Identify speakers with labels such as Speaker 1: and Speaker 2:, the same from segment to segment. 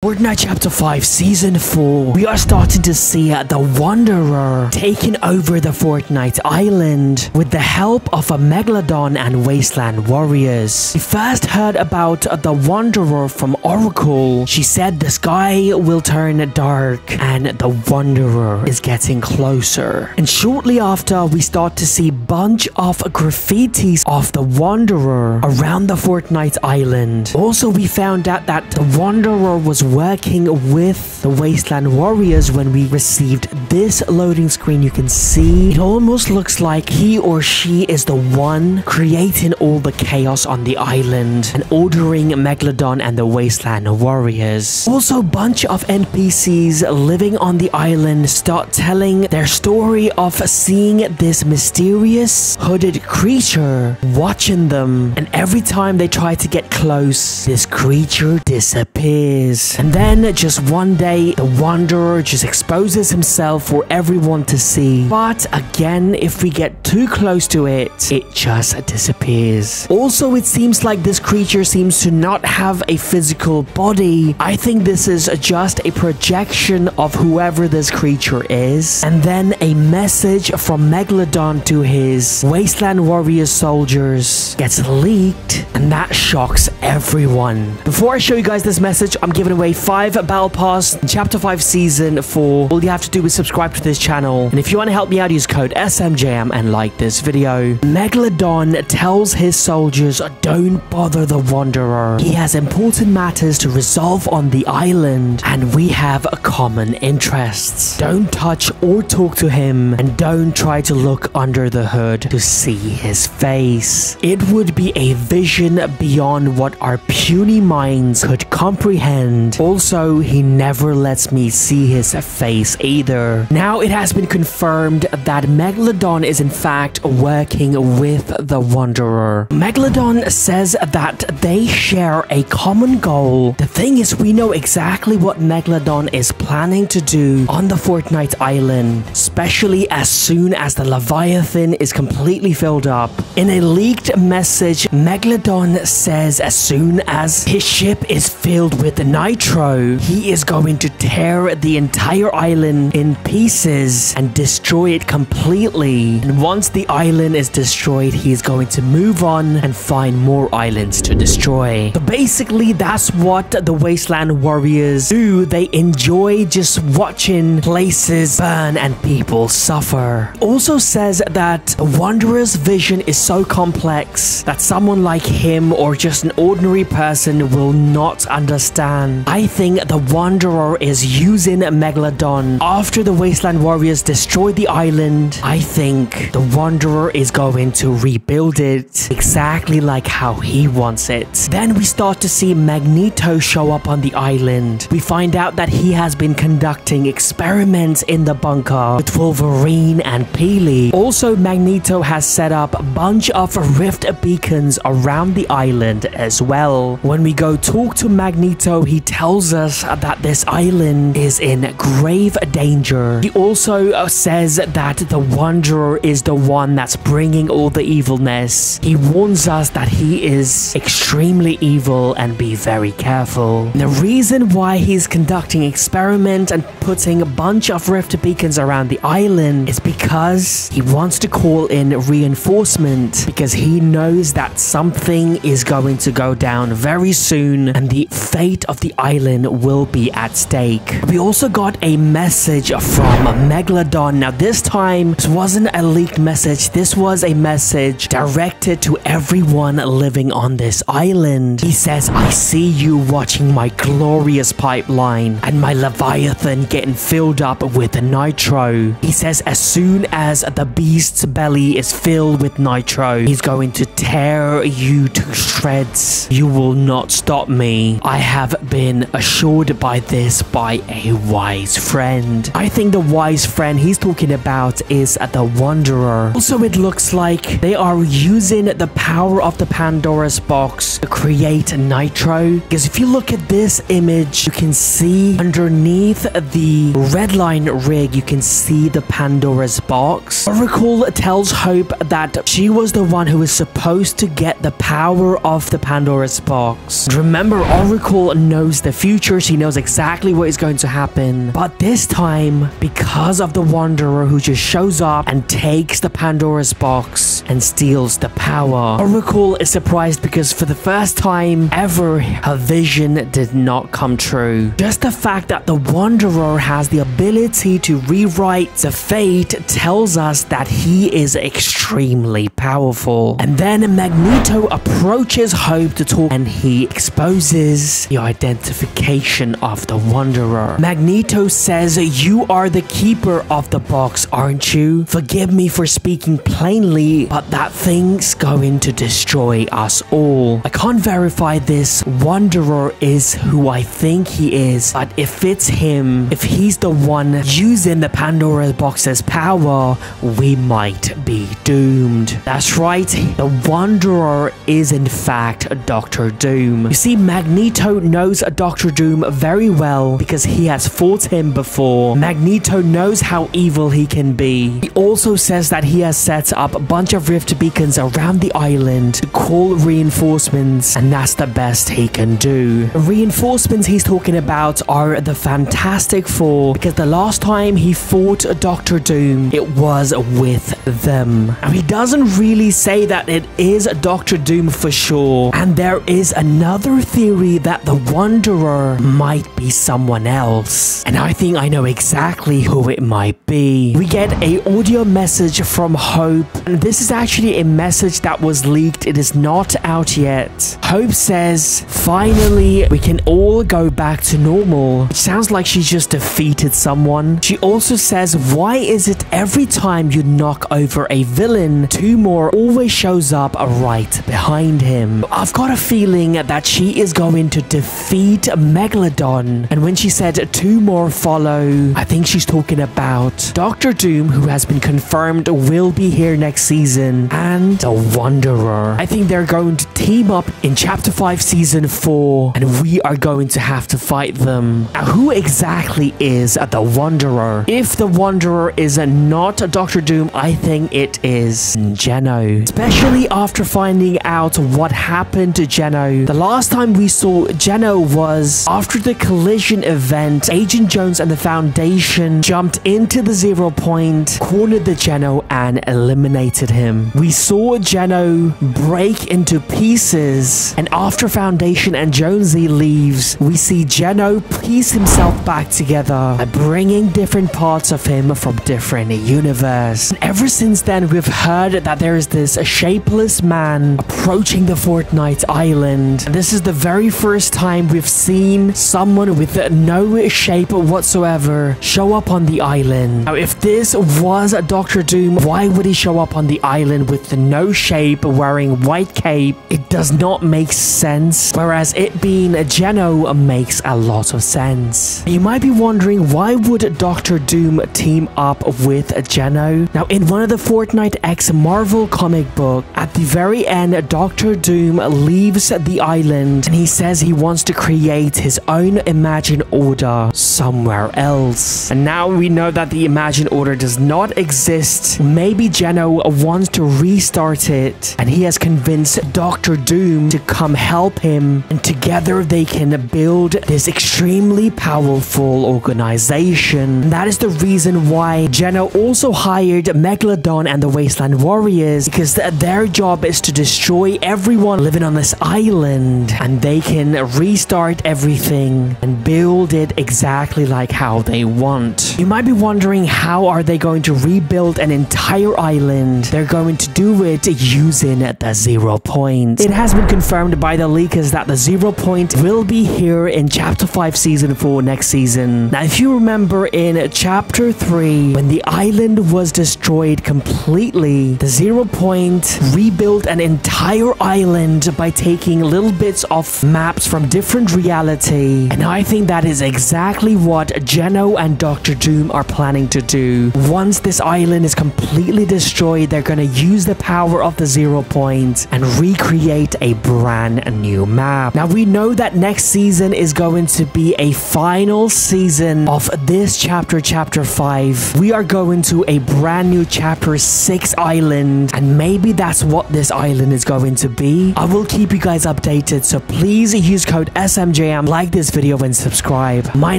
Speaker 1: Fortnite Chapter 5 Season 4, we are starting to see the Wanderer taking over the Fortnite island with the help of a Megalodon and Wasteland warriors. We first heard about the Wanderer from Oracle. She said the sky will turn dark and the Wanderer is getting closer. And shortly after, we start to see a bunch of graffitis of the Wanderer around the Fortnite island. Also, we found out that the Wanderer was working with the Wasteland warriors. When we received this loading screen, you can see it almost looks like he or she is the one creating all the chaos on the island and ordering Megalodon and the Wasteland warriors. Also, a bunch of NPCs living on the island start telling their story of seeing this mysterious hooded creature watching them, and every time they try to get close, this creature disappears. And then just one day, the Wanderer just exposes himself for everyone to see. But again, if we get too close to it, it just disappears. Also, it seems like this creature seems to not have a physical body. I think this is just a projection of whoever this creature is. And then a message from Megalodon to his Wasteland Warrior soldiers gets leaked, and that shocks everyone. Before I show you guys this message, I'm giving away 5 Battle Pass in Chapter 5 Season 4. All you have to do is subscribe to this channel. And if you want to help me out, use code SMJM and like this video. Megalodon tells his soldiers, don't bother the Wanderer. He has important matters to resolve on the island, and we have common interests. Don't touch or talk to him, and don't try to look under the hood to see his face. It would be a vision beyond what our puny minds could comprehend. Also, he never lets me see his face either. Now it has been confirmed that Megalodon is in fact working with the Wanderer. Megalodon says that they share a common goal. The thing is, we know exactly what Megalodon is planning to do on the Fortnite island, especially as soon as the Leviathan is completely filled up. In a leaked message, Megalodon says as soon as his ship is filled with nitro, he is going to tear the entire island in pieces and destroy it completely. And once the island is destroyed, he is going to move on and find more islands to destroy. So basically, that's what the Wasteland Warriors do. They enjoy just watching places burn and people suffer. Also says that the Wanderer's vision is so complex that someone like him or just an ordinary person will not understand. I think the Wanderer is using Megalodon. After the Wasteland Warriors destroy the island, I think the Wanderer is going to rebuild it exactly like how he wants it. Then we start to see Magneto show up on the island. We find out that he has been conducting experiments in the bunker with Wolverine and Peely. Also, Magneto has set up a bunch of rift beacons around the island as well. When we go talk to Magneto, he tells us that this island is in grave danger. He also says that the Wanderer is the one that's bringing all the evilness. He warns us that he is extremely evil and be very careful. The reason why he's conducting experiment and putting a bunch of rift beacons around the island is because he wants to call in reinforcement, because he knows that something is going to go down very soon and the fate of the island will be at stake. We also got a message from Megalodon. Now this time, this wasn't a leaked message. This was a message directed to everyone living on this island. He says, I see you watching my glorious pipeline and my Leviathan getting filled up with nitro. He says as soon as the beast's belly is filled with nitro, he's going to tear you to shreds. You will not stop me. I have been assured by this by a wise friend. I think the wise friend he's talking about is the Wanderer. Also, it looks like they are using the power of the Pandora's box to create nitro, because if you look at this image, you can see underneath the redline rig, you can see the Pandora's box. Oracle tells Hope that she was the one who is supposed supposed to get the power of the Pandora's box. Remember, Oracle knows the future. She knows exactly what is going to happen. But this time, because of the Wanderer who just shows up and takes the Pandora's box and steals the power, Oracle is surprised because for the first time ever, her vision did not come true. Just the fact that the Wanderer has the ability to rewrite the fate tells us that he is extremely powerful. And then Magneto approaches Hope to talk and he exposes the identification of the Wanderer. Magneto says, "You are the keeper of the box, aren't you? Forgive me for speaking plainly, but that thing's going to destroy us all. I can't verify this Wanderer is who I think he is, but if it's him, if he's the one using the Pandora's box's power, we might be doomed." That's right, the Wanderer is in fact Dr. Doom. You see, Magneto knows Dr. Doom very well because he has fought him before. Magneto knows how evil he can be. He also says that he has set up a bunch of rift beacons around the island to call reinforcements, and that's the best he can do. The reinforcements he's talking about are the Fantastic Four, because the last time he fought Dr. Doom, it was with them. Now, he doesn't really say that it is Dr. Doom for sure, and there is another theory that the Wanderer might be someone else, and I think I know exactly who it might be. We get a audio message from Hope, and this is actually a message that was leaked. It is not out yet. Hope says, "Finally, we can all go back to normal." It sounds like she's just defeated someone. She also says, "Why is it every time you knock over a villain, two more always shows up right behind him?" I've got a feeling that she is going to defeat Megalodon, and when she said two more follow, I think she's talking about Dr. Doom, who has been confirmed will be here next season, and the Wanderer. I think they're going to team up in Chapter 5 Season 4, and we are going to have to fight them. Now, who exactly is the Wanderer? If the Wanderer is not Dr. Doom, I think it is Geno. Especially after finding out what happened to Geno. The last time we saw Geno was after the collision event. Agent Jones and the Foundation jumped into the 0 point, cornered the Geno, and eliminated him. We saw Geno break into pieces, and after Foundation and Jonesy leaves, we see Geno piece himself back together by bringing different parts of him from different universes. And ever since then, we've heard that there is this shapeless man approaching the Fortnite island. And this is the very first time we've seen someone with no shape whatsoever show up on the island. Now, if this was Dr. Doom, why would he show up on the island with no shape, wearing white cape? It does not make sense, whereas it being Geno makes a lot of sense. You might be wondering, why would Dr. Doom team up with Geno? Now, in one of the Fortnite X Marvel comic book, at the very end, Dr. Doom leaves the island and he says he wants to create his own Imagine Order somewhere else. And now we know that the Imagine Order does not exist. Maybe Geno wants to restart it, and he has convinced Dr. Doom to come help him, and together they can build this extremely powerful organization. And that is the reason why Geno also hired Megalodon and the Wasteland Warriors, because their job is to destroy everyone living on this island, and they can restart everything and build it exactly like how they want. You might be wondering, how are they going to rebuild an entire island? They're going to do it using the 0 point. It has been confirmed by the leakers that the 0 point will be here in Chapter 5 Season 4 next season. Now, if you remember in Chapter 3, when the island was destroyed completely, the 0 point rebuilt an entire island by taking little bits of maps from different reality, and I think that is exactly what Geno and Dr. Doom are planning to do. Once this island is completely destroyed, they're gonna use the power of the 0 point and recreate a brand new map. Now, we know that next season is going to be a final season of this chapter, Chapter 5. We are going to a brand new chapter chapter 6 island, and maybe that's what this island is going to be. I will keep you guys updated, so please use code SMJM, like this video and subscribe. My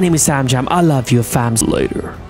Speaker 1: name is Sam Jam. I love you, fams. Later.